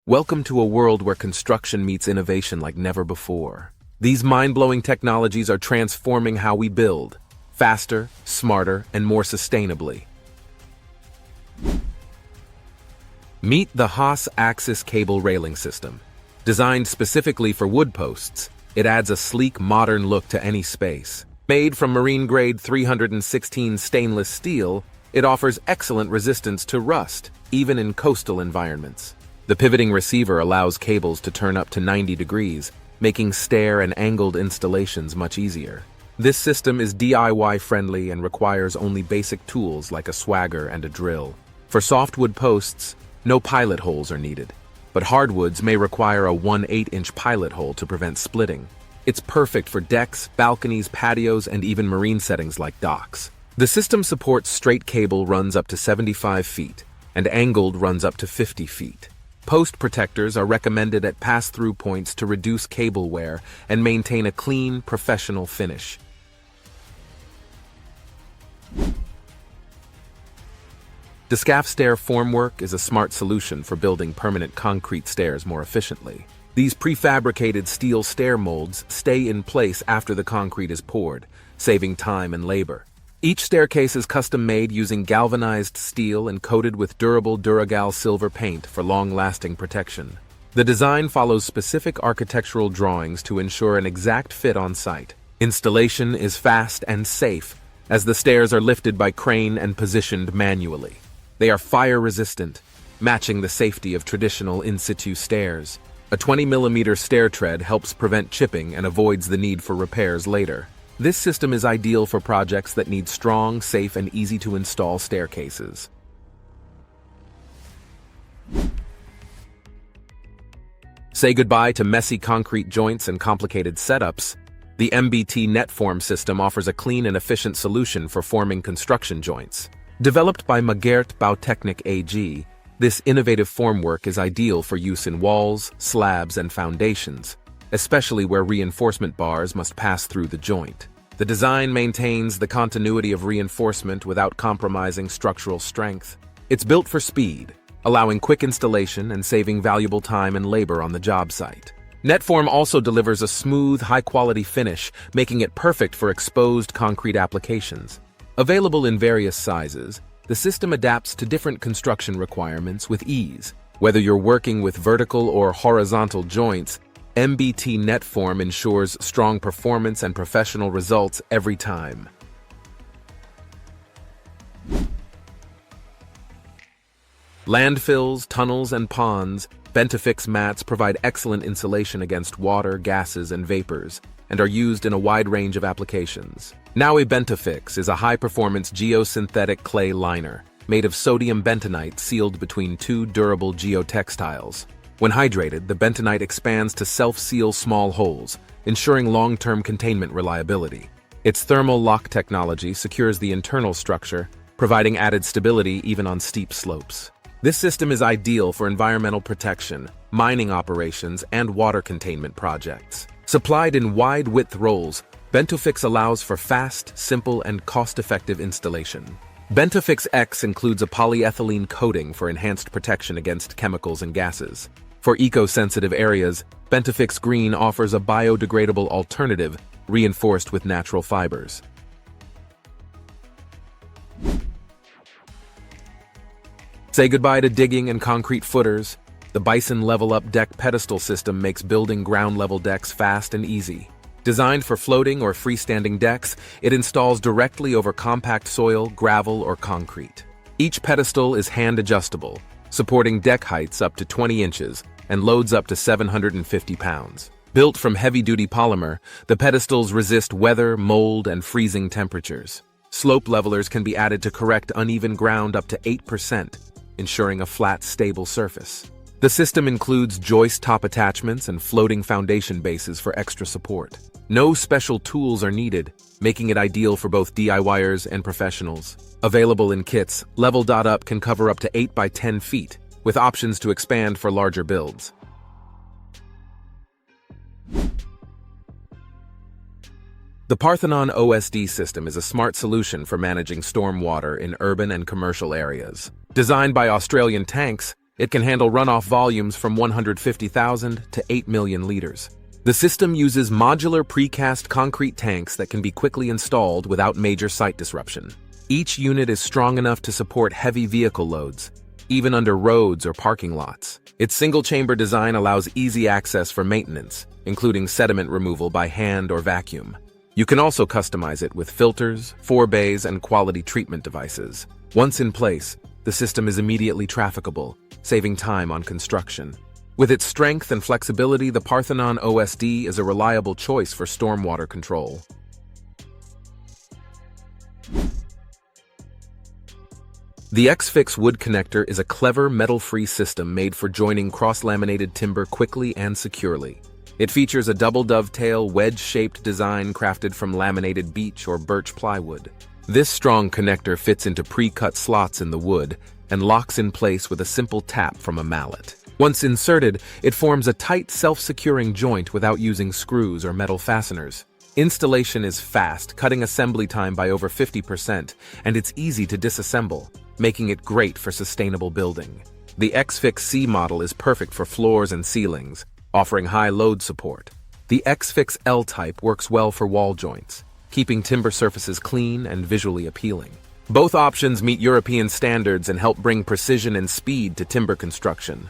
Welcome to a world where construction meets innovation like never before. These mind-blowing technologies are transforming how we build, faster, smarter, and more sustainably. Meet the HAAS Axis Cable Railing System. Designed specifically for wood posts, it adds a sleek, modern look to any space. Made from marine-grade 316 stainless steel, it offers excellent resistance to rust, even in coastal environments. The pivoting receiver allows cables to turn up to 90 degrees, making stair and angled installations much easier. This system is DIY-friendly and requires only basic tools like a swagger and a drill. For softwood posts, no pilot holes are needed, but hardwoods may require a 1/8-inch pilot hole to prevent splitting. It's perfect for decks, balconies, patios, and even marine settings like docks. The system supports straight cable runs up to 75 feet, and angled runs up to 50 feet. Post protectors are recommended at pass-through points to reduce cable wear and maintain a clean, professional finish. Dscaff Stair Formwork is a smart solution for building permanent concrete stairs more efficiently. These prefabricated steel stair molds stay in place after the concrete is poured, saving time and labor. Each staircase is custom-made using galvanized steel and coated with durable Duragal silver paint for long-lasting protection. The design follows specific architectural drawings to ensure an exact fit on site. Installation is fast and safe, as the stairs are lifted by crane and positioned manually. They are fire-resistant, matching the safety of traditional in-situ stairs. A 20mm stair tread helps prevent chipping and avoids the need for repairs later. This system is ideal for projects that need strong, safe, and easy-to-install staircases. Say goodbye to messy concrete joints and complicated setups. The MBT Net-Form System offers a clean and efficient solution for forming construction joints. Developed by Magert Bautechnik AG, this innovative formwork is ideal for use in walls, slabs, and foundations, especially where reinforcement bars must pass through the joint. The design maintains the continuity of reinforcement without compromising structural strength. It's built for speed, allowing quick installation and saving valuable time and labor on the job site. Net-Form also delivers a smooth, high-quality finish, making it perfect for exposed concrete applications. Available in various sizes, the system adapts to different construction requirements with ease. Whether you're working with vertical or horizontal joints, MBT Net-Form ensures strong performance and professional results every time. Landfills, tunnels, and ponds, Bentofix mats provide excellent insulation against water, gases, and vapors, and are used in a wide range of applications. Naue Bentofix is a high-performance geosynthetic clay liner, made of sodium bentonite sealed between two durable geotextiles. When hydrated, the bentonite expands to self-seal small holes, ensuring long-term containment reliability. Its thermal lock technology secures the internal structure, providing added stability even on steep slopes. This system is ideal for environmental protection, mining operations, and water containment projects. Supplied in wide-width rolls, Bentofix allows for fast, simple, and cost-effective installation. Bentofix X includes a polyethylene coating for enhanced protection against chemicals and gases. For eco-sensitive areas, Bentofix Green offers a biodegradable alternative reinforced with natural fibers. Say goodbye to digging and concrete footers. The Bison Level.Up deck pedestal system makes building ground-level decks fast and easy. Designed for floating or freestanding decks, it installs directly over compact soil, gravel, or concrete. Each pedestal is hand-adjustable, supporting deck heights up to 20 inches and loads up to 750 pounds. Built from heavy-duty polymer, the pedestals resist weather, mold, and freezing temperatures. Slope levelers can be added to correct uneven ground up to 8%, ensuring a flat, stable surface. The system includes joist top attachments and floating foundation bases for extra support. No special tools are needed, making it ideal for both DIYers and professionals. Available in kits, Level.Up can cover up to 8 by 10 feet, with options to expand for larger builds. The Parthenon OSD System is a smart solution for managing stormwater in urban and commercial areas. Designed by Australian Tanks, It can handle runoff volumes from 150,000 to 8 million liters. The system uses modular precast concrete tanks that can be quickly installed without major site disruption. Each unit is strong enough to support heavy vehicle loads, even under roads or parking lots. Its single-chamber design allows easy access for maintenance, including sediment removal by hand or vacuum. You can also customize it with filters, forebays, and quality treatment devices. Once in place, the system is immediately trafficable, saving time on construction. With its strength and flexibility, the Parthenon OSD is a reliable choice for stormwater control. The X-Fix wood connector is a clever metal-free system made for joining cross-laminated timber quickly and securely. It features a double dovetail, wedge-shaped design crafted from laminated beech or birch plywood. This strong connector fits into pre-cut slots in the wood and locks in place with a simple tap from a mallet. Once inserted, it forms a tight, self-securing joint without using screws or metal fasteners. Installation is fast, cutting assembly time by over 50%, and it's easy to disassemble, making it great for sustainable building. The X-Fix C model is perfect for floors and ceilings, offering high load support. The X-Fix L type works well for wall joints, keeping timber surfaces clean and visually appealing. Both options meet European standards and help bring precision and speed to timber construction.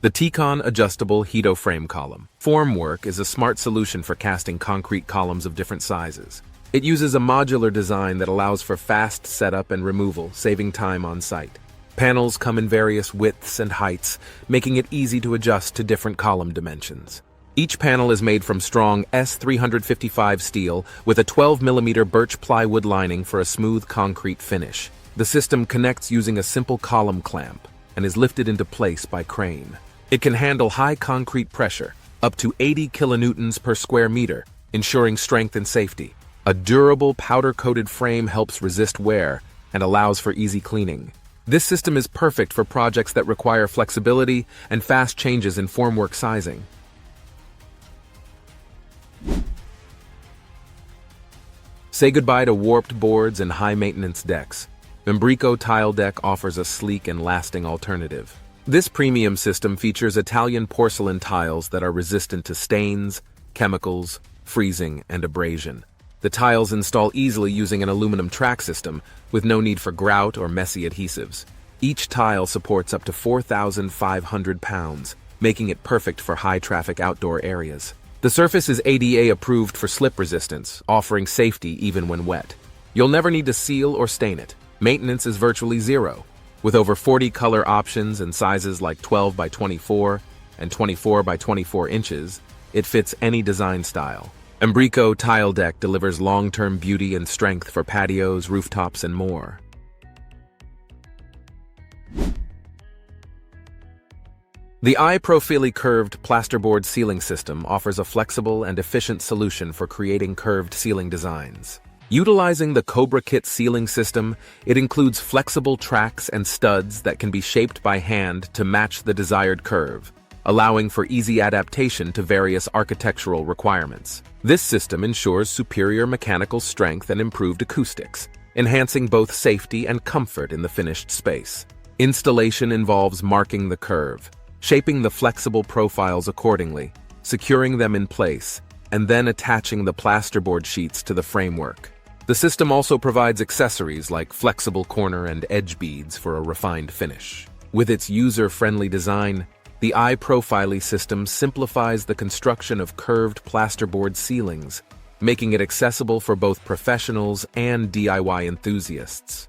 The TECON Adjustable HETO Frame Column. Formwork is a smart solution for casting concrete columns of different sizes. It uses a modular design that allows for fast setup and removal, saving time on site. Panels come in various widths and heights, making it easy to adjust to different column dimensions. Each panel is made from strong S355 steel with a 12mm birch plywood lining for a smooth concrete finish. The system connects using a simple column clamp and is lifted into place by crane. It can handle high concrete pressure, up to 80 kilonewtons per square meter, ensuring strength and safety. A durable powder-coated frame helps resist wear and allows for easy cleaning. This system is perfect for projects that require flexibility and fast changes in formwork sizing. Say goodbye to warped boards and high-maintenance decks. Mbrico Tile Deck offers a sleek and lasting alternative. This premium system features Italian porcelain tiles that are resistant to stains, chemicals, freezing, and abrasion. The tiles install easily using an aluminum track system with no need for grout or messy adhesives. Each tile supports up to 4,500 pounds, making it perfect for high-traffic outdoor areas. The surface is ADA approved for slip resistance, offering safety even when wet. You'll never need to seal or stain it. Maintenance is virtually zero. With over 40 color options and sizes like 12 by 24 and 24 by 24 inches, it fits any design style. Mbrico Tile Deck delivers long-term beauty and strength for patios, rooftops, and more. The Profili curved plasterboard ceiling system offers a flexible and efficient solution for creating curved ceiling designs. Utilizing the Cobra Kit ceiling system, it includes flexible tracks and studs that can be shaped by hand to match the desired curve, allowing for easy adaptation to various architectural requirements. This system ensures superior mechanical strength and improved acoustics, enhancing both safety and comfort in the finished space. Installation involves marking the curve, shaping the flexible profiles accordingly, securing them in place, and then attaching the plasterboard sheets to the framework. The system also provides accessories like flexible corner and edge beads for a refined finish. With its user-friendly design, the Profili system simplifies the construction of curved plasterboard ceilings, making it accessible for both professionals and DIY enthusiasts.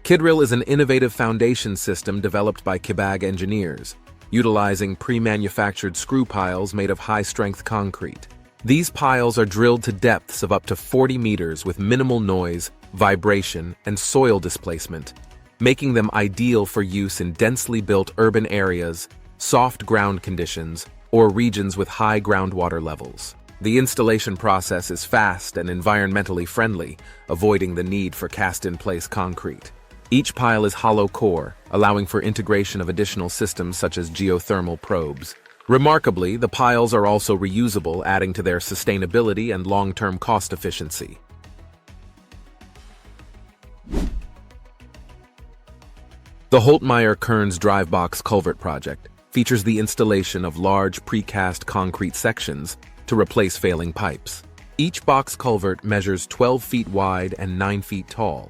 KIDRILL is an innovative foundation system developed by KIBAG engineers, utilizing pre-manufactured screw piles made of high-strength concrete. These piles are drilled to depths of up to 40 meters with minimal noise, vibration, and soil displacement, making them ideal for use in densely built urban areas, soft ground conditions, or regions with high groundwater levels. The installation process is fast and environmentally friendly, avoiding the need for cast-in-place concrete. Each pile is hollow core, allowing for integration of additional systems such as geothermal probes, Remarkably, the piles are also reusable, adding to their sustainability and long-term cost efficiency. The Holtmeyer-Kearns Drivebox Culvert project features the installation of large precast concrete sections to replace failing pipes. Each box culvert measures 12 feet wide and 9 feet tall,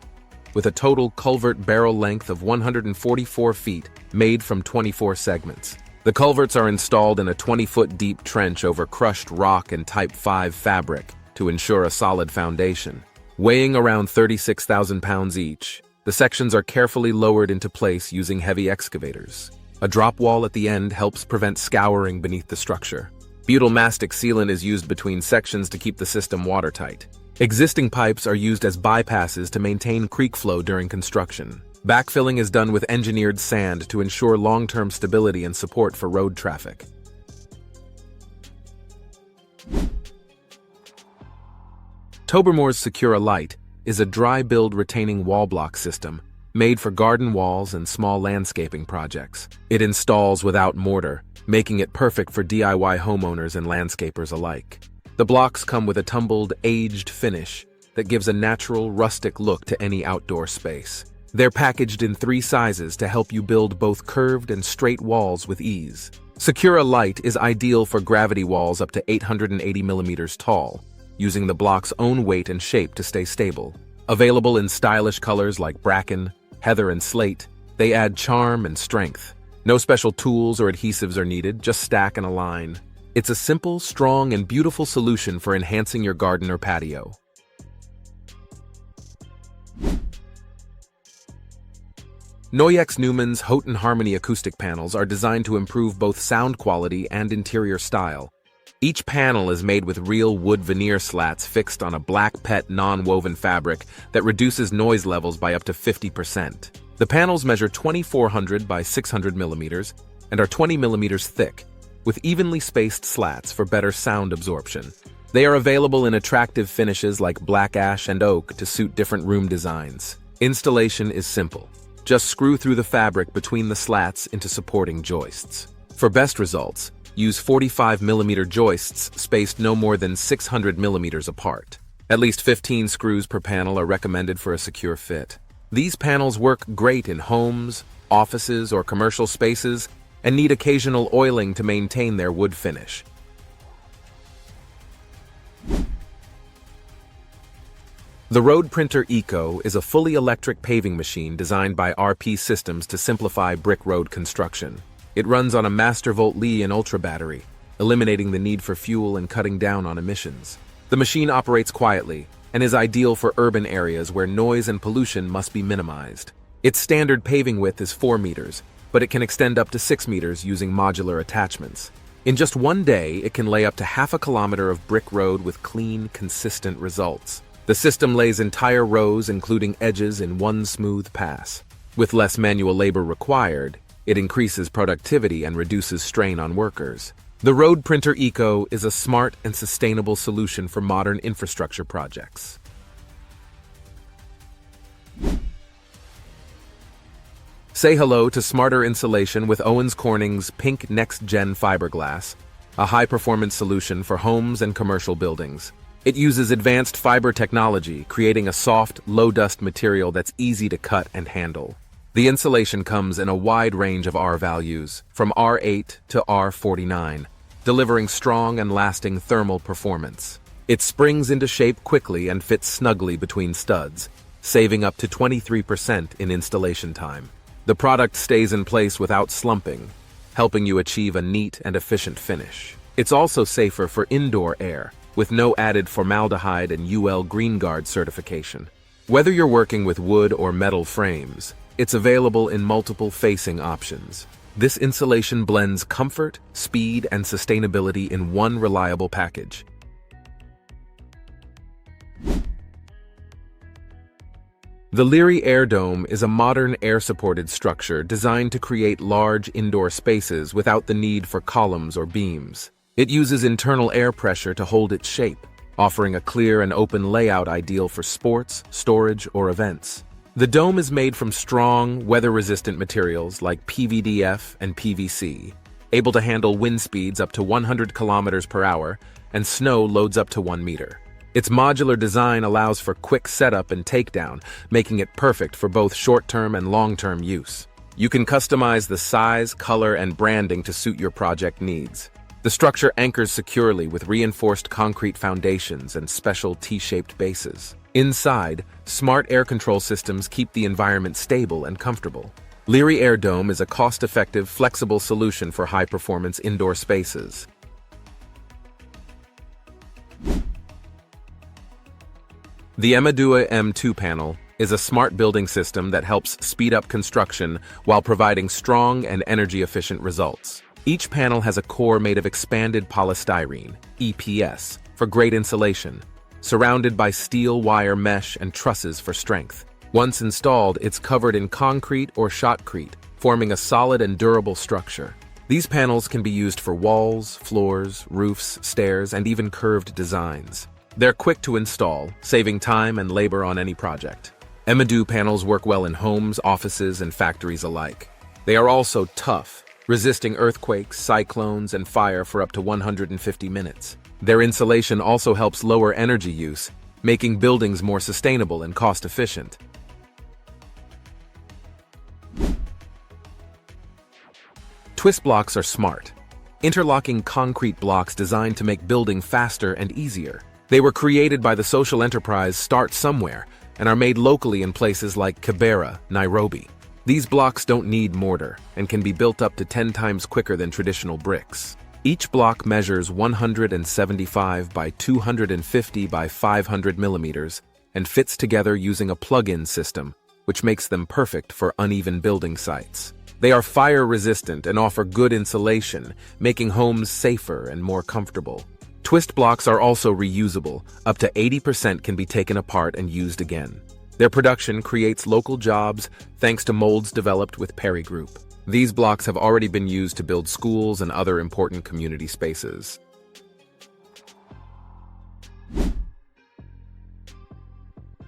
with a total culvert barrel length of 144 feet made from 24 segments. The culverts are installed in a 20-foot deep trench over crushed rock and Type 5 fabric to ensure a solid foundation. Weighing around 36,000 pounds each, the sections are carefully lowered into place using heavy excavators. A drop wall at the end helps prevent scouring beneath the structure. Butyl mastic sealant is used between sections to keep the system watertight. Existing pipes are used as bypasses to maintain creek flow during construction. Backfilling is done with engineered sand to ensure long-term stability and support for road traffic. Tobermore's Secura Light is a dry-build retaining wall block system made for garden walls and small landscaping projects. It installs without mortar, making it perfect for DIY homeowners and landscapers alike. The blocks come with a tumbled, aged finish that gives a natural, rustic look to any outdoor space. They're packaged in 3 sizes to help you build both curved and straight walls with ease. Secura Light is ideal for gravity walls up to 880 millimeters tall, using the block's own weight and shape to stay stable. Available in stylish colors like bracken, heather, and slate, they add charm and strength. No special tools or adhesives are needed, just stack and align. It's a simple, strong, and beautiful solution for enhancing your garden or patio. Naue Newman's Houghton Harmony acoustic panels are designed to improve both sound quality and interior style. Each panel is made with real wood veneer slats fixed on a black PET non-woven fabric that reduces noise levels by up to 50%. The panels measure 2,400 by 600 millimeters and are 20 millimeters thick, with evenly spaced slats for better sound absorption. They are available in attractive finishes like black ash and oak to suit different room designs. Installation is simple. Just screw through the fabric between the slats into supporting joists. For best results, use 45 millimeter joists spaced no more than 600 millimeters apart. At least 15 screws per panel are recommended for a secure fit. These panels work great in homes, offices, or commercial spaces and need occasional oiling to maintain their wood finish. The Road Printer Eco is a fully electric paving machine designed by RP Systems to simplify brick road construction. It runs on a Mastervolt Li-ion Ultra battery, eliminating the need for fuel and cutting down on emissions. The machine operates quietly and is ideal for urban areas where noise and pollution must be minimized. Its standard paving width is 4 meters, but it can extend up to 6 meters using modular attachments. In just one day, it can lay up to half a kilometer of brick road with clean, consistent results. The system lays entire rows, including edges, in one smooth pass. With less manual labor required, it increases productivity and reduces strain on workers. The Road Printer Eco is a smart and sustainable solution for modern infrastructure projects. Say hello to smarter insulation with Owens Corning's Pink Next Gen Fiberglass, a high-performance solution for homes and commercial buildings. It uses advanced fiber technology, creating a soft, low-dust material that's easy to cut and handle. The insulation comes in a wide range of R values, from R8 to R49, delivering strong and lasting thermal performance. It springs into shape quickly and fits snugly between studs, saving up to 23% in installation time. The product stays in place without slumping, helping you achieve a neat and efficient finish. It's also safer for indoor air, with no added formaldehyde and UL Green Guard certification. Whether you're working with wood or metal frames, it's available in multiple facing options. This insulation blends comfort, speed, and sustainability in one reliable package. The Leary Air Dome is a modern air-supported structure designed to create large indoor spaces without the need for columns or beams. It uses internal air pressure to hold its shape, offering a clear and open layout ideal for sports, storage, or events. The dome is made from strong, weather-resistant materials like PVDF and PVC, able to handle wind speeds up to 100 kilometers per hour and snow loads up to 1 meter. Its modular design allows for quick setup and takedown, making it perfect for both short-term and long-term use. You can customize the size, color, and branding to suit your project needs. The structure anchors securely with reinforced concrete foundations and special T-shaped bases. Inside, smart air control systems keep the environment stable and comfortable. Leary Air Dome is a cost-effective, flexible solution for high-performance indoor spaces. The Naue M2 panel is a smart building system that helps speed up construction while providing strong and energy-efficient results. Each panel has a core made of expanded polystyrene, EPS, for great insulation, surrounded by steel wire mesh and trusses for strength. Once installed, it's covered in concrete or shotcrete, forming a solid and durable structure. These panels can be used for walls, floors, roofs, stairs, and even curved designs. They're quick to install, saving time and labor on any project. Naue panels work well in homes, offices, and factories alike. They are also tough, resisting earthquakes, cyclones, and fire for up to 150 minutes. Their insulation also helps lower energy use, making buildings more sustainable and cost-efficient. Twist blocks are smart, interlocking concrete blocks designed to make building faster and easier. They were created by the social enterprise Start Somewhere and are made locally in places like KIBAG, Nairobi. These blocks don't need mortar and can be built up to 10 times quicker than traditional bricks. Each block measures 175 by 250 by 500 millimeters and fits together using a plug-in system, which makes them perfect for uneven building sites. They are fire-resistant and offer good insulation, making homes safer and more comfortable. Twist blocks are also reusable. Up to 80% can be taken apart and used again. Their production creates local jobs thanks to molds developed with Perry Group. These blocks have already been used to build schools and other important community spaces.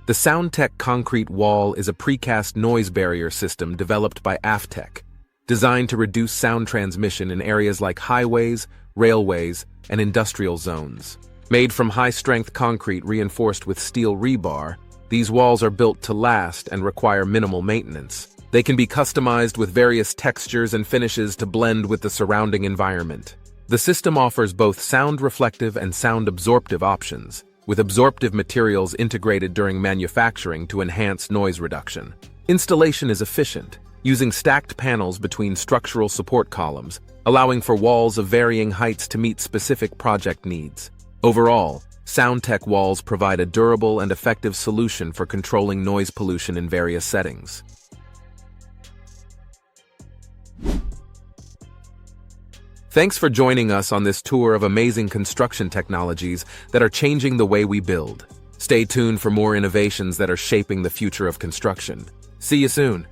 The SoundTech concrete wall is a precast noise barrier system developed by Aftech, designed to reduce sound transmission in areas like highways, railways, and industrial zones. Made from high-strength concrete reinforced with steel rebar, these walls are built to last and require minimal maintenance. They can be customized with various textures and finishes to blend with the surrounding environment. The system offers both sound-reflective and sound-absorptive options, with absorptive materials integrated during manufacturing to enhance noise reduction. Installation is efficient, using stacked panels between structural support columns, allowing for walls of varying heights to meet specific project needs. Overall, SoundTech walls provide a durable and effective solution for controlling noise pollution in various settings. Thanks for joining us on this tour of amazing construction technologies that are changing the way we build. Stay tuned for more innovations that are shaping the future of construction. See you soon.